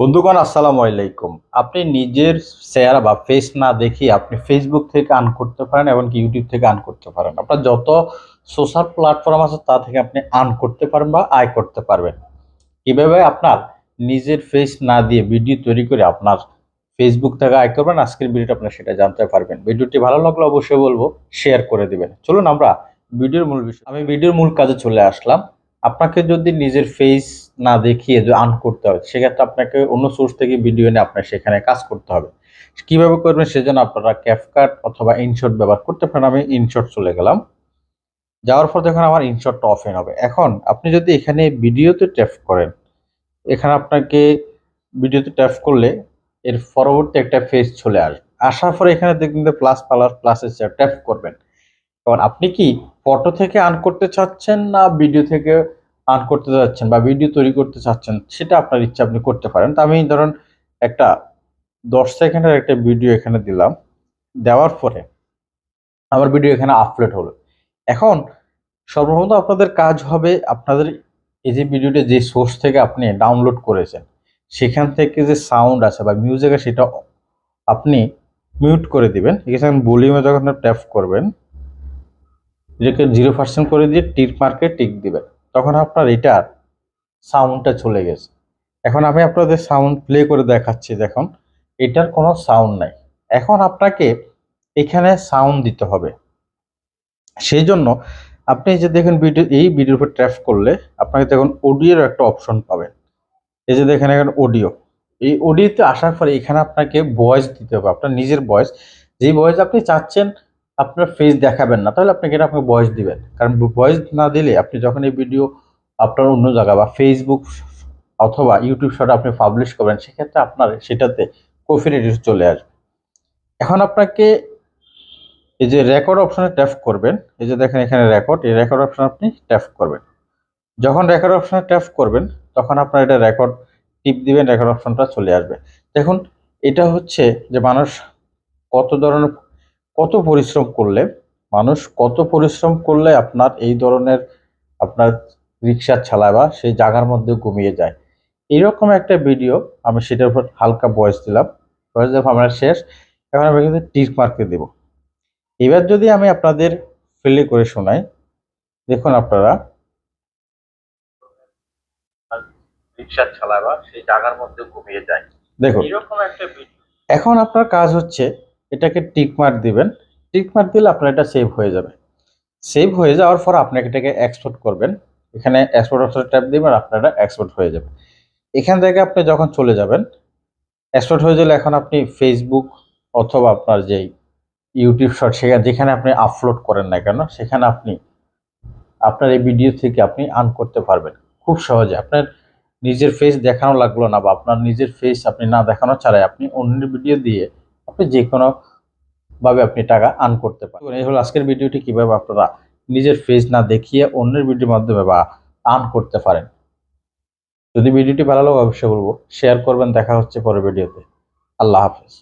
বন্ধুগণ আসসালামু আলাইকুম। আপনি নিজের চেহারা বা ফেস না দেখিয়ে আপনি ফেসবুক থেকে আর্ন করতে পারেন এবং ইউটিউব থেকে আর্ন করতে পারেন। আপনার যত সোশ্যাল প্ল্যাটফর্ম আছে তা থেকে আপনি আর্ন করতে পারেন বা আয় করতে পারবেন। কিভাবে আপনার নিজের ফেস না দিয়ে ভিডিও তৈরি করে আপনার ফেসবুক থেকে আয় করবেন, আজকের ভিডিওটা আপনার সেটা জানতে পারবেন। ভিডিওটি ভালো লাগলে অবশ্যই বলবো শেয়ার করে দিবেন। চলুন আমরা ভিডিওর মূল বিষয়, আমি ভিডিওর মূল কাজে চলে আসলাম। আপনাকে যদি নিজের ফেস না দেখিয়ে যদি আর্ন করতে হয়, সেক্ষেত্রে আপনাকে অন্য সোর্স থেকে ভিডিও এনে আপনার সেখানে কাজ করতে হবে। কিভাবে করবেন সেজন্য আপনারা ক্যাপকাট অথবা ইনশট ব্যবহার করতে পারেন। আমি ইনশট চলে গেলাম। যাওয়ার পর দেখুন আমার ইনশটটা ওপেন হবে। এখন আপনি যদি এখানে ভিডিওতে ট্যাপ করেন, এখানে আপনাকে ভিডিওতে ট্যাপ করলে এর পরবর্তী একটা ফেজ চলে আসবে। আসার পরে এখানে দেখবেন যে প্লাস কালার প্লাসে ট্যাপ করবেন। কারণ আপনি কি ফটো থেকে আর্ন করতে চাচ্ছেন না ভিডিও থেকে আর্ন করতে চাচ্ছেন বা ভিডিও তৈরি করতে চাচ্ছেন, সেটা আপনার ইচ্ছা, আপনি করতে পারেন। তো আমি ধরুন একটা 10 সেকেন্ডের একটা ভিডিও এখানে দিলাম। দেওয়ার পরে আমার ভিডিও এখানে আপলোড হলো। এখন সর্বপ্রথম আপনাদের কাজ হবে, আপনাদের এই যে ভিডিওটা যে সোর্স থেকে আপনি ডাউনলোড করেছেন সেখান থেকে যে সাউন্ড আছে বা মিউজিক আছে সেটা আপনি মিউট করে দিবেন। এখানে ভলিউমে যখন ট্যাপ করবেন, এটাকে 0% করে দিয়ে টিক মার্কে টিক দিবেন, তখন আপনার এটার সাউন্ডটা চলে গেছে। এখন আমি আপনাদের সাউন্ড প্লে করে দেখাচ্ছি। দেখুন এটার কোনো সাউন্ড নাই। এখন আপনাকে এখানে সাউন্ড দিতে হবে। সেই জন্য আপনি যে দেখেন ভিডিও, এই ভিডিওর উপর ট্যাপ করলে আপনাকে দেখুন অডিওর একটা অপশন পাবেন। এই যে দেখেন এখানে অডিও, এই অডিওতে আসার পরে এখানে আপনাকে ভয়েস দিতে হবে, আপনার নিজের ভয়েস। যেই ভয়েস আপনি চাচ্ছেন আপনার ফেস দেখাবেন না, তাহলে আপনাকে এটা আপনাকে ভয়েস দিবেন। কারণ ভয়েস না দিলে আপনি যখন এই ভিডিও আপনার অন্য জায়গা বা ফেসবুক অথবা ইউটিউব শর্টে আপনি পাবলিশ করবেন, সেক্ষেত্রে আপনার সেটাতে কপিরাইট চলে আসবে। এখন আপনাকে এই যে রেকর্ড অপশনে ট্যাপ করবেন। এই যে দেখেন এখানে রেকর্ড, এই রেকর্ড অপশন আপনি ট্যাপ করবেন। যখন রেকর্ড অপশনে ট্যাপ করবেন তখন আপনার এটা রেকর্ড টিপ দিবেন, রেকর্ড অপশনটা চলে আসবে। দেখুন এটা হচ্ছে যে মানুষ কত ধরনের, কত পরিশ্রম করলে, মানুষ কত পরিশ্রম করলে আপনার এই ধরনের আপনার রিক্সা চালায় বা সেই জায়গার মধ্যে ঘুমিয়ে যায়। এইরকম একটা ভিডিও আমি সেটার উপর হালকা ভয়েস দিলাম। ভয়েস দেওয়া আমার শেষ। এখন আমি কিন্তু টিক মার্কে দেব। এবার যদি আমি আপনাদের প্লে করে শোনাই, দেখুন আপনারা রিক্সা চালায় বা সেই জায়গার মধ্যে ঘুমিয়ে যায়। দেখুন এরকম একটা ভিডিও। এখন আপনার কাজ হচ্ছে এটাকে টিক মার্ক দিবেন। টিক মার্ক দিলে আপনার এটা সেভ হয়ে যাবে। সেভ হয়ে যাওয়ার পর আপনাকে এটাকে এক্সপোর্ট করবেন। এখানে এক্সপোর্ট অপশনে ট্যাপ দিবেন, আপনার এটা এক্সপোর্ট হয়ে যাবে। এখান থেকে আপনি যখন চলে যাবেন, এক্সপোর্ট হয়ে গেলে এখন আপনি ফেসবুক অথবা আপনার যেই ইউটিউব শর্ট সেখানে যেখানে আপনি আপলোড করেন না কেন, সেখানে আপনি আপনার এই ভিডিও থেকে আপনি আর্ন করতে পারবেন খুব সহজে। আপনার নিজের ফেস দেখানো লাগলো না বা আপনার নিজের ফেস আপনি না দেখানো ছাড়াই আপনি অন্যের ভিডিও দিয়ে আপনি যে কোনো ভাবে আপনি টাকা আর্ন করতে পারেন। এই হলো আজকের ভিডিওটি, কিভাবে আপনারা নিজের ফেস না দেখিয়ে অন্যের ভিডিওর মাধ্যমে বা আর্ন করতে পারেন। যদি ভিডিওটি ভালো লাগে অবশ্যই বলবো শেয়ার করবেন। দেখা হচ্ছে পরের ভিডিওতে। আল্লাহ হাফেজ।